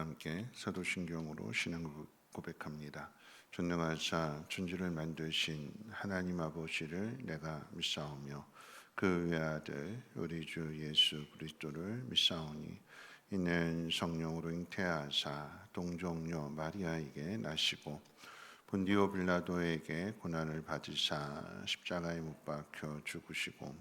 함께 사도신경으로 신앙을 고백합니다. 전능하사 천지를 만드신 하나님 아버지를 내가 믿사오며 그 외아들 우리 주 예수 그리스도를 믿사오니 이는 성령으로 잉태하사 동정녀 마리아에게 나시고 본디오 빌라도에게 고난을 받으사 십자가에 못 박혀 죽으시고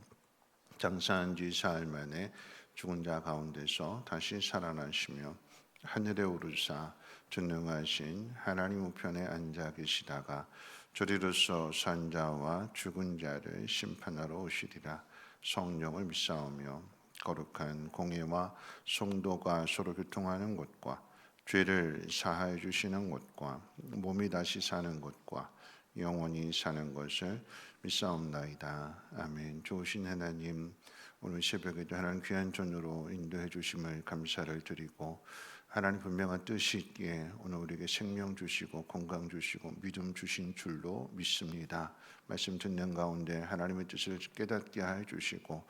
장사한 지 사흘 만에 죽은 자 가운데서 다시 살아나시며 하늘에 오르사 전능하신 하나님 우편에 앉아 계시다가 저리로서 산 자와 죽은 자를 심판하러 오시리라. 성령을 믿사오며 거룩한 공예와 성도가 서로 교통하는 곳과 죄를 사하여 주시는 곳과 몸이 다시 사는 곳과 영원히 사는 것을 믿사옵나이다. 아멘. 좋으신 하나님, 오늘 새벽에도 하나님 귀한 전으로 인도해 주심을 감사를 드리고 하나님 분명한 뜻이 있기에 오늘 우리에게 생명 주시고 건강 주시고 믿음 주신 줄로 믿습니다. 말씀 듣는 가운데 하나님의 뜻을 깨닫게 해 주시고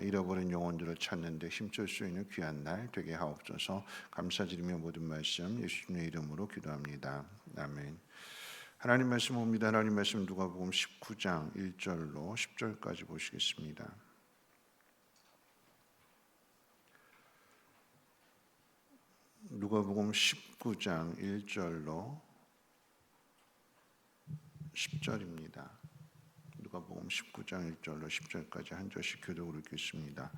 잃어버린 영혼들을 찾는 데 힘쓸 수 있는 귀한 날 되게 하옵소서. 감사드리며 모든 말씀 예수님의 이름으로 기도합니다. 아멘. 하나님 말씀 봅니다. 하나님 말씀 누가복음 19장 1절로 10절까지 보시겠습니다. 누가복음 19장 1절로 10절입니다. 누가복음 19장 1절로 10절까지 한 절씩 교독으로 읽겠습니다.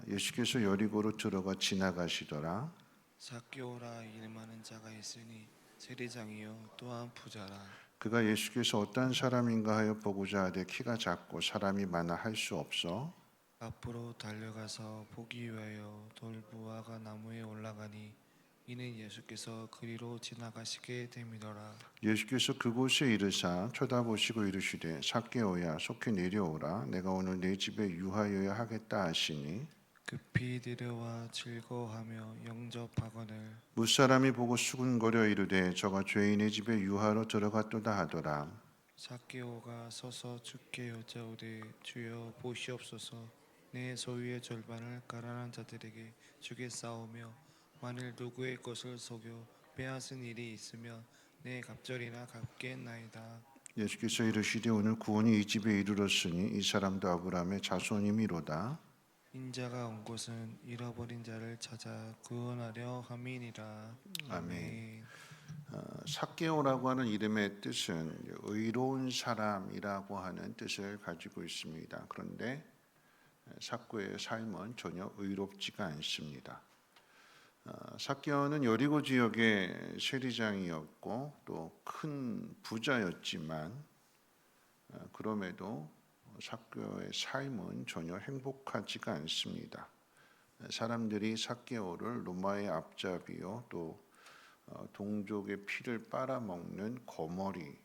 예수께서 여리고로 들어가 지나가시더라. 삭개오라 이름하는 자가 있으니 세리장이요 또한 부자라. 그가 예수께서 어떤 사람인가 하여 보고자 하되 키가 작고 사람이 많아 할 수 없어 앞으로 달려가서 보기 위하여 돌부화가 나무에 올라가니 이는 예수께서 그리로 지나가시게 됨이더라. 예수께서 그곳에 이르사 쳐다보시고 이르시되 삭개오야 속히 내려오라. 내가 오늘 내 집에 유하여야 하겠다 하시니 급히 내려와 즐거워하며 영접하거늘 무사람이 보고 수군거려 이르되 저가 죄인의 집에 유하로 들어갔도다 하더라. 삭개오가 서서 주께 여짜오되 주여 보시옵소서 내 소유의 절반을 가난한 자들에게 주겠사오며 만일 누구의 것을 속여 빼앗은 일이 있으면 내 갑절이나 갚겠나이다. 예수께서 이르시되 오늘 구원이 이 집에 이르렀으니 이 사람도 아브라함의 자손이미로다. 인자가 온 곳은 잃어버린 자를 찾아 구원하려 함이니라. 아멘. 삭개오라고 하는 이름의 뜻은 의로운 사람이라고 하는 뜻을 가지고 있습니다. 그런데 삭개오의 삶은 전혀 의롭지가 않습니다. 삭개오는 여리고 지역의 세리장이었고 또 큰 부자였지만 그럼에도 삭개오의 삶은 전혀 행복하지가 않습니다. 사람들이 삭개오를 로마의 앞잡이요 또 동족의 피를 빨아먹는 거머리,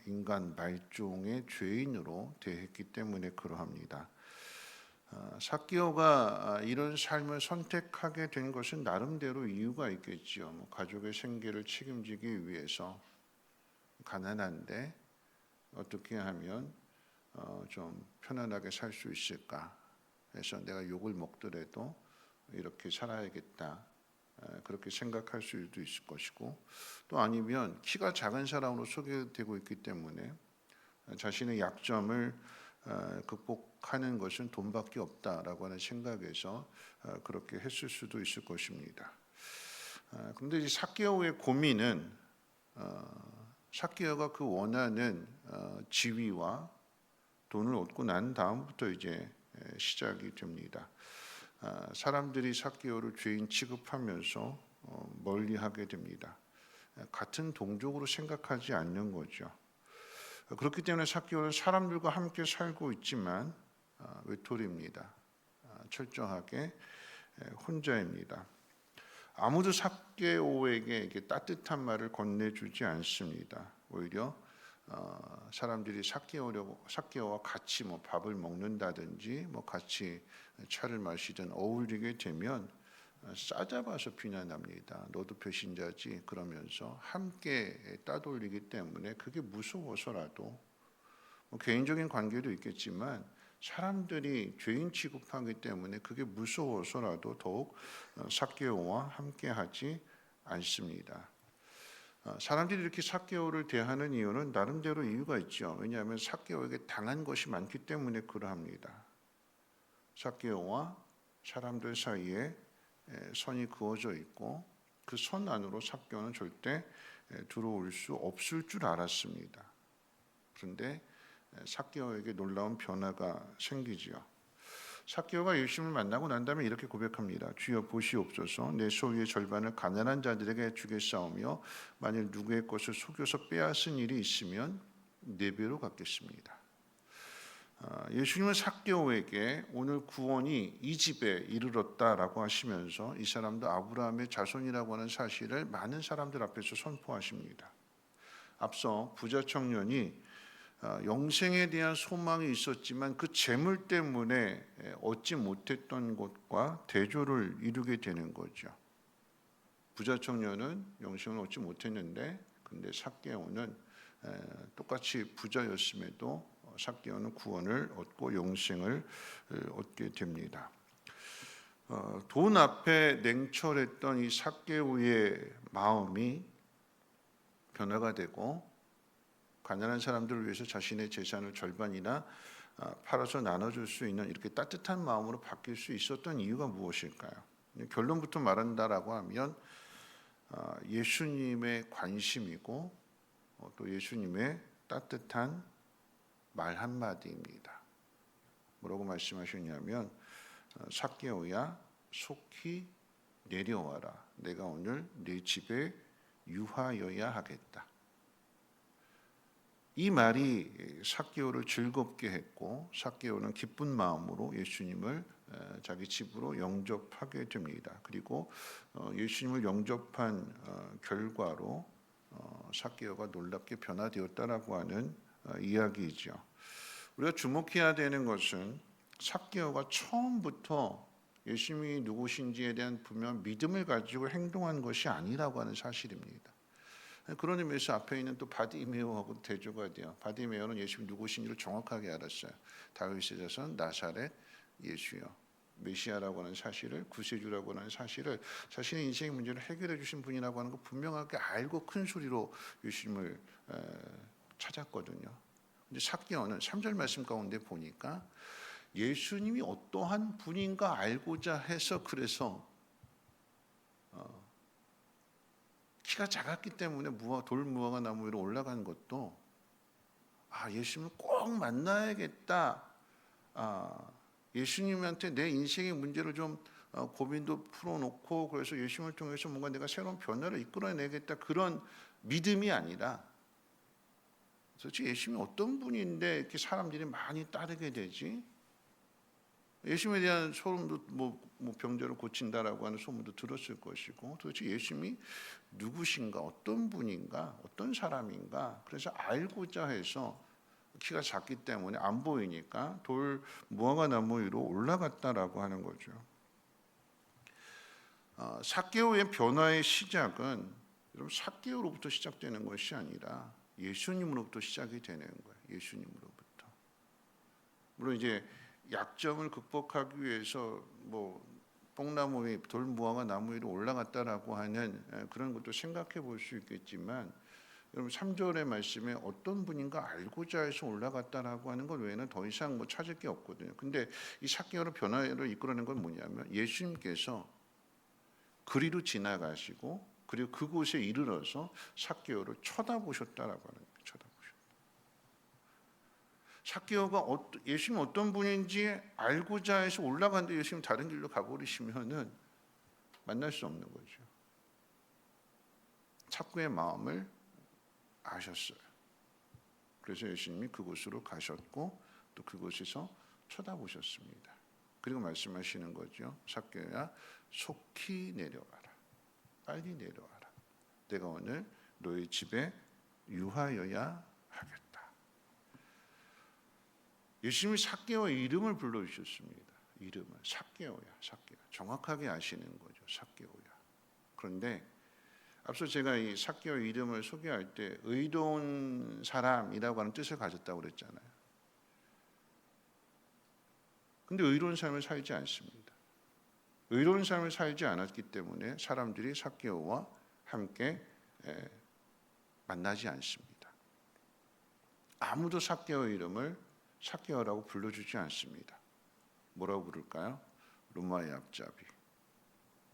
인간 말종의 죄인으로 대했기 때문에 그러합니다. 삭개오가 이런 삶을 선택하게 된 것은 나름대로 이유가 있겠지요. 가족의 생계를 책임지기 위해서 가난한데 어떻게 하면 좀 편안하게 살 수 있을까 해서 내가 욕을 먹더라도 이렇게 살아야겠다. 그렇게 생각할 수도 있을 것이고 또 아니면 키가 작은 사람으로 소개되고 있기 때문에 자신의 약점을 극복하는 것은 돈밖에 없다라고 하는 생각에서 그렇게 했을 수도 있을 것입니다. 그런데 이 삭개오의 고민은 삭개오가 그 원하는 지위와 돈을 얻고 난 다음부터 이제 시작이 됩니다. 사람들이 삭개오를 죄인 취급하면서 멀리하게 됩니다. 같은 동족으로 생각하지 않는 거죠. 그렇기 때문에 삭개오는 사람들과 함께 살고 있지만 외톨이입니다. 철저하게 혼자입니다. 아무도 삭개오에게 이렇게 따뜻한 말을 건네주지 않습니다. 오히려 사람들이 삭개오와 같이 밥을 먹는다든지 같이 차를 마시든 어울리게 되면 싸잡아서 비난합니다. 너도 배신자지 그러면서 함께 따돌리기 때문에 그게 무서워서라도 개인적인 관계도 있겠지만 사람들이 죄인 취급하기 때문에 그게 무서워서라도 더욱 삭개오와 함께하지 않습니다. 사람들이 이렇게 삭개오를 대하는 이유는 나름대로 이유가 있죠. 왜냐하면 삭개오에게 당한 것이 많기 때문에 그러합니다. 삭개오와 사람들 사이에 선이 그어져 있고 그 선 안으로 삭개오는 절대 들어올 수 없을 줄 알았습니다. 그런데 삭개오에게 놀라운 변화가 생기지요. 삭개오가 예수님을 만나고 난 다음에 이렇게 고백합니다. 주여 보시옵소서, 내 소유의 절반을 가난한 자들에게 주겠사오며 만일 누구의 것을 속여서 빼앗은 일이 있으면 4배로 갚겠습니다. 예수님은 삭개오에게 오늘 구원이 이 집에 이르렀다라고 하시면서 이 사람도 아브라함의 자손이라고 하는 사실을 많은 사람들 앞에서 선포하십니다. 앞서 부자 청년이 영생에 대한 소망이 있었지만 그 재물 때문에 얻지 못했던 것과 대조를 이루게 되는 거죠. 부자 청년은 영생을 얻지 못했는데 근데 삭개오는 똑같이 부자였음에도 삭개오는 구원을 얻고 영생을 얻게 됩니다. 돈 앞에 냉철했던 이 삭개오의 마음이 변화가 되고 가난한 사람들을 위해서 자신의 재산을 절반이나 팔아서 나눠줄 수 있는 이렇게 따뜻한 마음으로 바뀔 수 있었던 이유가 무엇일까요? 결론부터 말한다라고 하면 예수님의 관심이고 또 예수님의 따뜻한 말 한마디입니다. 뭐라고 말씀하셨냐면 삭개오야 속히 내려와라. 내가 오늘 네 집에 유하여야 하겠다. 이 말이 삭개오를 즐겁게 했고 삭개오는 기쁜 마음으로 예수님을 자기 집으로 영접하게 됩니다. 그리고 예수님을 영접한 결과로 삭개오가 놀랍게 변화되었다라고 하는 이야기이죠. 우리가 주목해야 되는 것은 삭개오가 처음부터 예수님이 누구신지에 대한 분명 믿음을 가지고 행동한 것이 아니라고 하는 사실입니다. 그런 의미에서 앞에 있는 또 바디메오하고 대조가 돼요. 바디메오는 예수님 누구신지를 정확하게 알았어요. 다윗의 자손 나사렛 예수요. 메시아라고 하는 사실을, 구세주라고 하는 사실을 자신의 인생의 문제를 해결해 주신 분이라고 하는 거 분명하게 알고 큰 소리로 예수님을 찾았거든요. 근데 삭개오는 3절 말씀 가운데 보니까 예수님이 어떠한 분인가 알고자 해서 그래서 키가 작았기 때문에 돌 무화과 나무 위로 올라간 것도 예수님을 꼭 만나야겠다. 예수님한테 내 인생의 문제를 좀 고민도 풀어놓고 그래서 예수님을 통해서 뭔가 내가 새로운 변화를 이끌어내겠다. 그런 믿음이 아니라 도대체 예수님이 어떤 분인데 이렇게 사람들이 많이 따르게 되지? 예수님에 대한 소문도 병자를 고친다라고 하는 소문도 들었을 것이고 도대체 예수님이 누구신가, 어떤 분인가, 어떤 사람인가 그래서 알고자 해서 키가 작기 때문에 안 보이니까 돌 무화과 나무 위로 올라갔다라고 하는 거죠. 삭개오의 변화의 시작은 여러분 삭개오로부터 시작되는 것이 아니라 예수님으로부터 시작이 되는 거예요. 예수님으로부터. 물론 이제 약점을 극복하기 위해서 뽕나무 위, 돌무화과 나무 위로 올라갔다라고 하는 그런 것도 생각해 볼 수 있겠지만 여러분 3절의 말씀에 어떤 분인가 알고자 해서 올라갔다라고 하는 것 외에는 더 이상 찾을 게 없거든요. 근데 이 삭개오의 변화를 이끌어낸 건 뭐냐면 예수님께서 그리로 지나가시고 그리고 그곳에 이르러서 삭개오를 쳐다보셨다라고 하는 거예요. 삭개오가 예수님 어떤 분인지 알고자 해서 올라갔는데 예수님 다른 길로 가버리시면은 만날 수 없는 거죠. 삭개오의 마음을 아셨어요. 그래서 예수님이 그곳으로 가셨고 또 그곳에서 쳐다보셨습니다. 그리고 말씀하시는 거죠. 삭개오야 속히 내려와라. 빨리 내려와라. 내가 오늘 너의 집에 유하여야 하겠다. 예수님이 삭개오의 이름을 불러주셨습니다. 이름을 삭개오야. 정확하게 아시는 거죠. 삭개오야. 그런데 앞서 제가 이 삭개오의 이름을 소개할 때 의로운 사람이라고 하는 뜻을 가졌다고 그랬잖아요. 근데 의로운 삶을 살지 않습니다. 의로운 삶을 살지 않았기 때문에 사람들이 삭개오와 함께 만나지 않습니다. 아무도 삭개오의 이름을 삭개오라고 불러주지 않습니다. 뭐라고 부를까요? 로마의 앞잡이,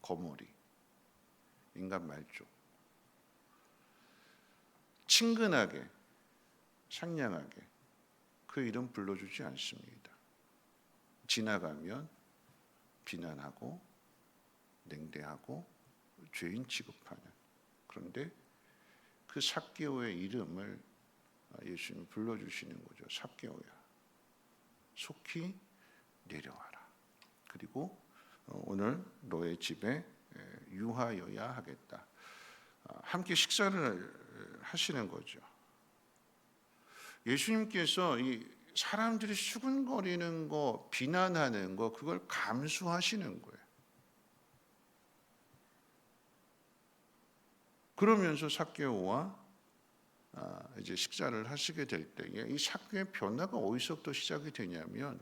거머리, 인간 말종. 친근하게, 상냥하게 그 이름 불러주지 않습니다. 지나가면 비난하고 냉대하고 죄인 취급하는. 그런데 그 삭개오의 이름을 예수님이 불러주시는 거죠. 삭개오야, 속히 내려와라. 그리고 오늘 너의 집에 유하여야 하겠다. 함께 식사를 하시는 거죠. 예수님께서 이 사람들이 수군거리는 거, 비난하는 거, 그걸 감수하시는 거예요. 그러면서 삭개오와 이제 식사를 하시게 될 때에 이 삭개오의 변화가 어디서부터 시작이 되냐면,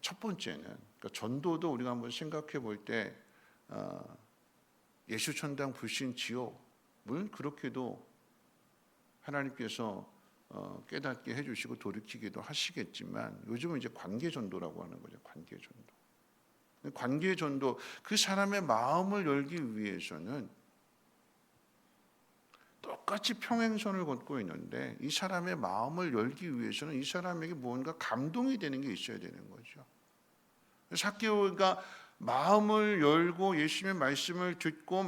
첫 번째는 그러니까 전도도 우리가 한번 생각해 볼 때 예수천당 불신 지옥을 그렇게도 하나님께서 깨닫게 해주시고 돌이키기도 하시겠지만, 요즘은 이제 관계전도라고 하는 거죠. 관계전도, 그 사람의 마음을 열기 위해서는 똑같이 평행선을 걷고 있는데 이 사람의 마음을 열기 위해서는 이 사람에게 무언가 감동이 되는 게 있어야 되는 거죠. 삭개오가 마음을 열고 예수님의 말씀을 듣고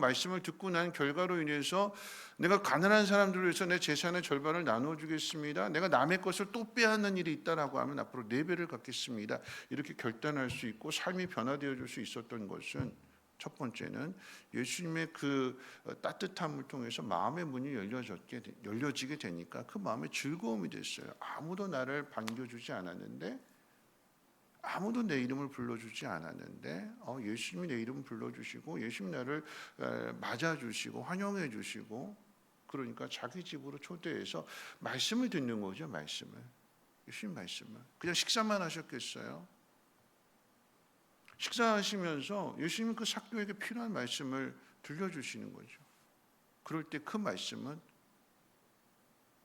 난 결과로 인해서 내가 가난한 사람들을 위해서 내 재산의 절반을 나눠주겠습니다. 내가 남의 것을 또 빼앗는 일이 있다라고 하면 앞으로 4배를 갖겠습니다. 이렇게 결단할 수 있고 삶이 변화되어 줄 수 있었던 것은, 첫 번째는 예수님의 그 따뜻함을 통해서 마음의 문이 열려지게 되니까 그 마음에 즐거움이 됐어요. 아무도 나를 반겨주지 않았는데, 아무도 내 이름을 불러주지 않았는데 예수님이 내 이름을 불러주시고 예수님이 나를 맞아주시고 환영해 주시고, 그러니까 자기 집으로 초대해서 말씀을 듣는 거죠. 예수님 말씀을. 그냥 식사만 하셨겠어요? 식사하시면서 예수님은 그 삭개오에게 필요한 말씀을 들려주시는 거죠. 그럴 때 그 말씀은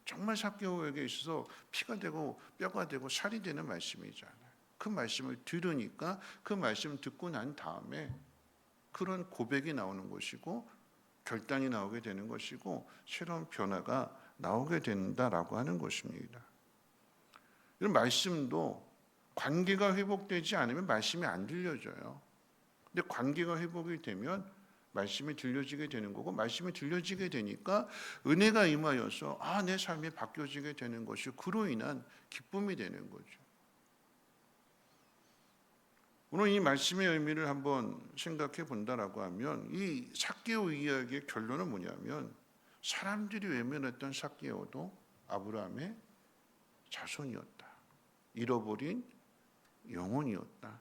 정말 삭개오에게 있어서 피가 되고 뼈가 되고 살이 되는 말씀이잖아요. 그 말씀을 들으니까 그 말씀을 듣고 난 다음에 그런 고백이 나오는 것이고 결단이 나오게 되는 것이고 새로운 변화가 나오게 된다라고 하는 것입니다. 이런 말씀도 관계가 회복되지 않으면 말씀이 안 들려져요. 근데 관계가 회복이 되면 말씀이 들려지게 되는 거고, 말씀이 들려지게 되니까 은혜가 임하여서 내 삶이 바뀌어지게 되는 것이 그로 인한 기쁨이 되는 거죠. 오늘 이 말씀의 의미를 한번 생각해 본다라고 하면, 이 삭개오 이야기의 결론은 뭐냐면, 사람들이 외면했던 삭개오도 아브라함의 자손이었다. 잃어버린 영혼이었다.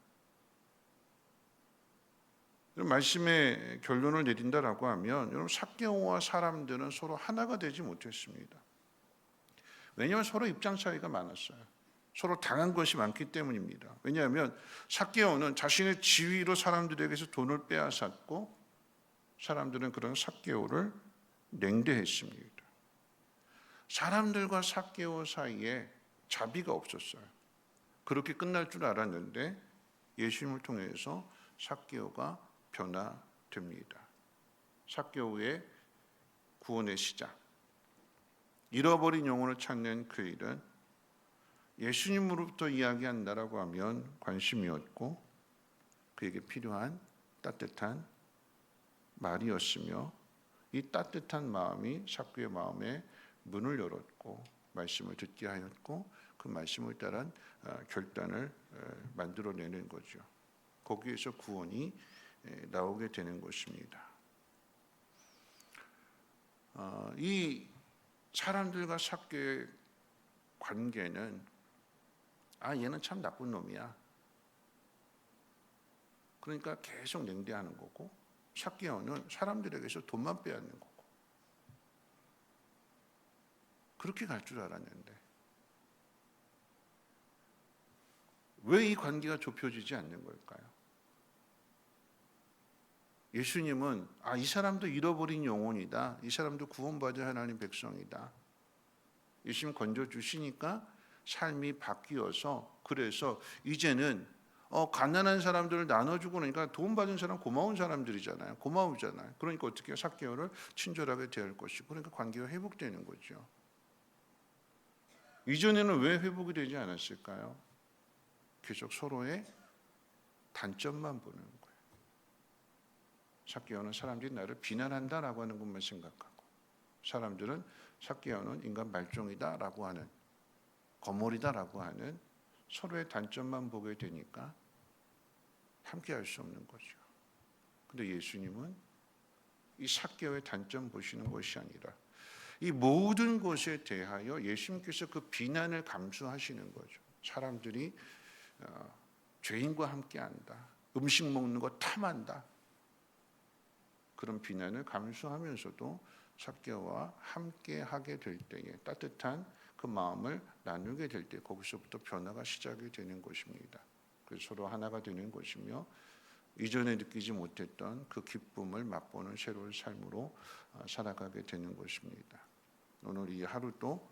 말씀의 결론을 내린다라고 하면, 여러분, 삭개오와 사람들은 서로 하나가 되지 못했습니다. 왜냐하면 서로 입장 차이가 많았어요. 서로 당한 것이 많기 때문입니다. 왜냐하면 삭개오는 자신의 지위로 사람들에게서 돈을 빼앗았고, 사람들은 그런 삭개오를 냉대했습니다. 사람들과 삭개오 사이에 자비가 없었어요. 그렇게 끝날 줄 알았는데 예수님을 통해서 삭개오가 변화됩니다. 삭개오의 구원의 시작, 잃어버린 영혼을 찾는 그 일은 예수님으로부터 이야기한다라고 하면 관심이었고, 그에게 필요한 따뜻한 말이었으며, 이 따뜻한 마음이 삭개오의 마음에 문을 열었고 말씀을 듣게 하였고, 그 말씀을 따른 결단을 만들어내는 거죠. 거기에서 구원이 나오게 되는 것입니다. 이 사람들과 삭개오의 관계는 얘는 참 나쁜 놈이야, 그러니까 계속 냉대하는 거고, 삭개오는 사람들에게서 돈만 빼앗는 거고, 그렇게 갈 줄 알았는데 왜 이 관계가 좁혀지지 않는 걸까요? 예수님은 이 사람도 잃어버린 영혼이다. 이 사람도 구원받은 하나님 백성이다. 예수님 건져주시니까 삶이 바뀌어서 그래서 이제는 가난한 사람들을 나눠주고 그러니까 돈 받은 사람 고마운 사람들이잖아요. 고마우잖아요. 그러니까 어떻게 해요? 삭개오를 친절하게 대할 것이고 그러니까 관계가 회복되는 거죠. 이전에는 왜 회복이 되지 않았을까요? 계속 서로의 단점만 보는 거예요. 삭개오는 사람들이 나를 비난한다라고 하는 것만 생각하고 사람들은 삭개오는 인간 말종이다라고 하는 거물이다라고 하는 서로의 단점만 보게 되니까 함께 할 수 없는 거죠. 근데 예수님은 이 삭개오의 단점 보시는 것이 아니라 이 모든 것에 대하여 예수님께서 그 비난을 감수하시는 거죠. 사람들이 죄인과 함께한다. 음식 먹는 거 탐한다. 그런 비난을 감수하면서도 삭개오와 함께하게 될 때에 따뜻한 그 마음을 나누게 될 때 거기서부터 변화가 시작이 되는 것입니다. 그래서 서로 하나가 되는 것이며 이전에 느끼지 못했던 그 기쁨을 맛보는 새로운 삶으로 살아가게 되는 것입니다. 오늘 이 하루도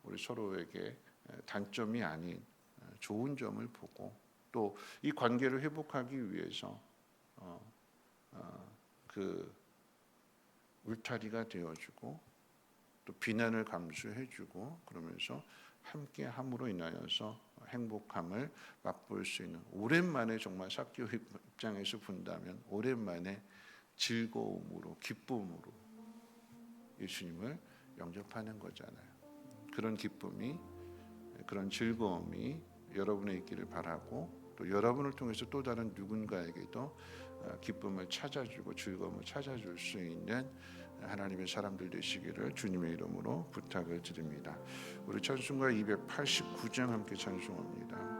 우리 서로에게 단점이 아닌 좋은 점을 보고 또 이 관계를 회복하기 위해서 그 울타리가 되어주고 또 비난을 감수해주고 그러면서 함께함으로 인하여서 행복함을 맛볼 수 있는 오랜만에 정말 삭개오 입장에서 본다면 오랜만에 즐거움으로 기쁨으로 예수님을 영접하는 거잖아요. 그런 기쁨이 그런 즐거움이 여러분의 있기를 바라고 또 여러분을 통해서 또 다른 누군가에게도 기쁨을 찾아주고 즐거움을 찾아줄 수 있는 하나님의 사람들 되시기를 주님의 이름으로 부탁을 드립니다. 우리 찬송가 289장 함께 찬송합니다.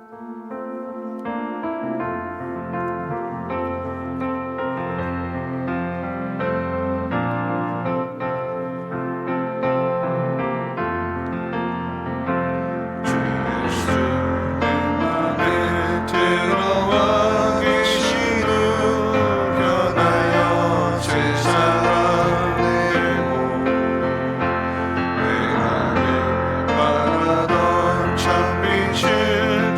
참 빛을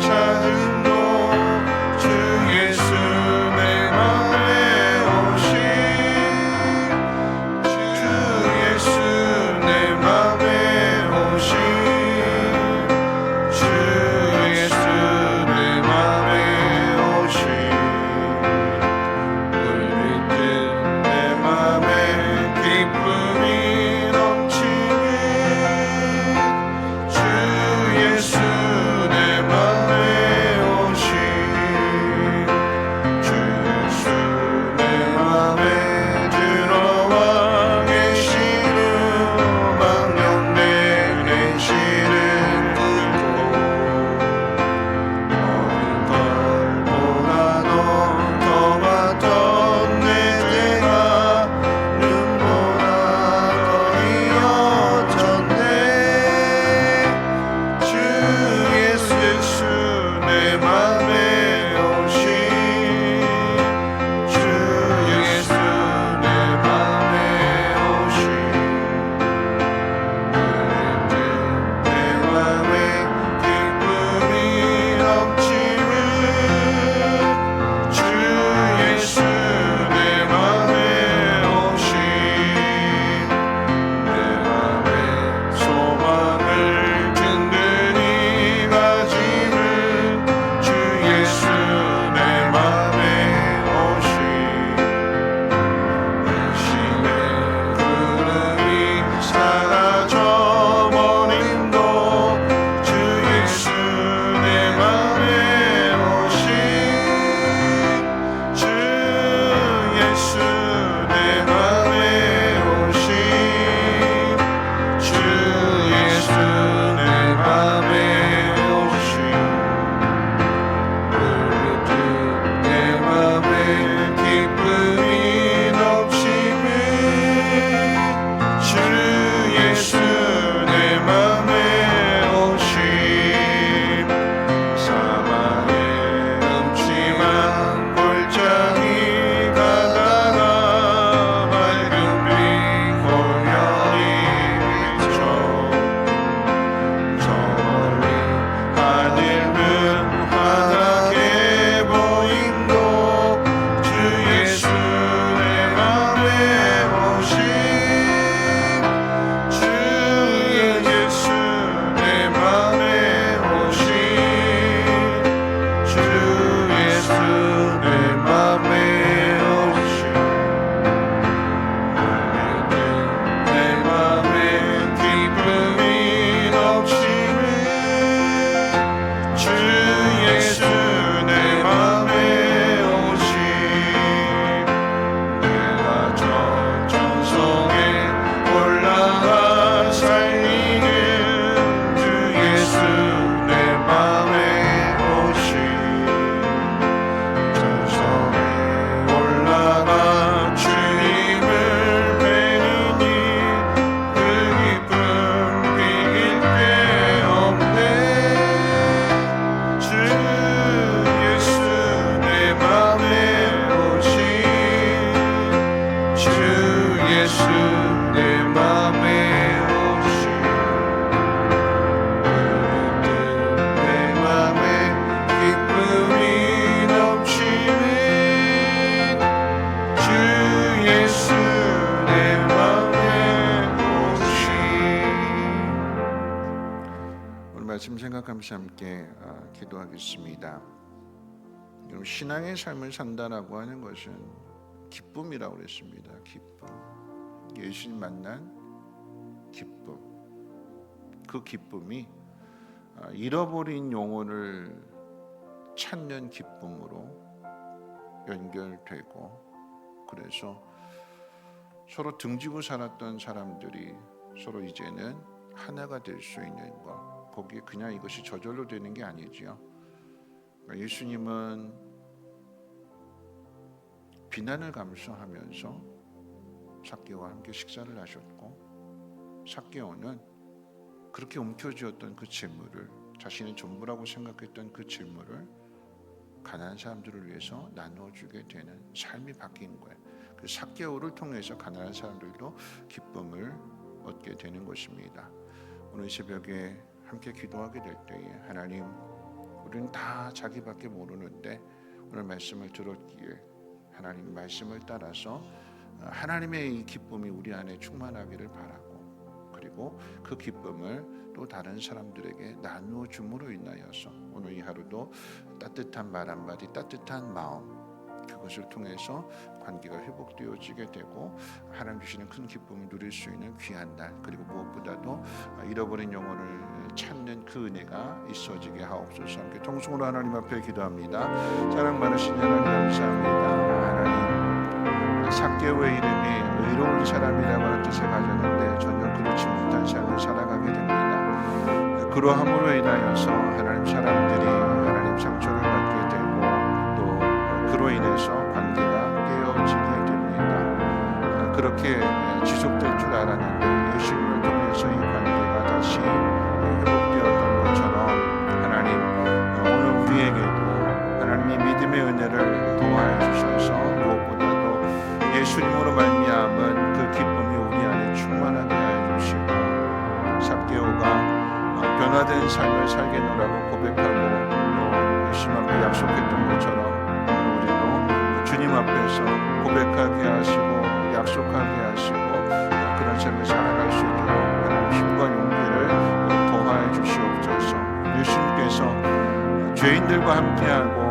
말씀 생각하면서 함께 기도하겠습니다. 여러분, 신앙의 삶을 산다라고 하는 것은 기쁨이라고 그랬습니다. 기쁨, 예수님 만난 기쁨. 그 기쁨이 잃어버린 영혼을 찾는 기쁨으로 연결되고, 그래서 서로 등지고 살았던 사람들이 서로 이제는 하나가 될 수 있는 것, 거기에 그냥 이것이 저절로 되는 게 아니지요. 예수님은 비난을 감수하면서 삭개오와 함께 식사를 하셨고, 삭개오는 그렇게 움켜쥐었던 그 재물을, 자신의 전부라고 생각했던 그 재물을 가난한 사람들을 위해서 나누어주게 되는 삶이 바뀐 거예요. 그 삭개오를 통해서 가난한 사람들도 기쁨을 얻게 되는 것입니다. 오늘 새벽에 함께 기도하게 될 때에 하나님, 우리는 다 자기밖에 모르는데 오늘 말씀을 들었기에 하나님 말씀을 따라서 하나님의 이 기쁨이 우리 안에 충만하기를 바라고, 그리고 그 기쁨을 또 다른 사람들에게 나누어 줌으로 인하여서 오늘 이 하루도 따뜻한 말 한마디, 따뜻한 마음, 그것을 통해서 관계가 회복되어지게 되고 하나님 주시는 큰 기쁨을 누릴 수 있는 귀한 날, 그리고 무엇보다도 잃어버린 영혼을 찾는 그 은혜가 있어지게 하옵소서. 함께 통성으로 하나님 앞에 기도합니다. 사랑 많으신 하나님 감사합니다. 하나님, 삭개오의 이름이 의로운 사람이라고 하는 뜻을 가졌는데 전혀 그렇지 못한 삶을 살아가게 됩니다. 그러함으로 인하여서 하나님 사람들이 하나님 상처를 받게 되고 또 그로 인해서 관계가 깨어지게 됩니다. 그렇게 지속될 줄 알았는데 예수님을 통해서 이 관계가 다시 회복되었던 것처럼 하나님, 오늘 우리에게도 하나님의 믿음의 은혜를 도와해 주셔서 무엇보다도 예수님으로 말미암은 그 기쁨이 우리 안에 충만하게 해 주시고, 삭개오가 변화된 삶을 살겠노라고 고백하고 또 예수님 앞에 약속했던 것처럼 우리도 주님 앞에서 고백하게 하시고 약속하게 하시고 그런 삶을 살아갈 수 있도록 하나님 힘과 용기를 더하여 주시옵소서. 예수님께서 죄인들과 함께하고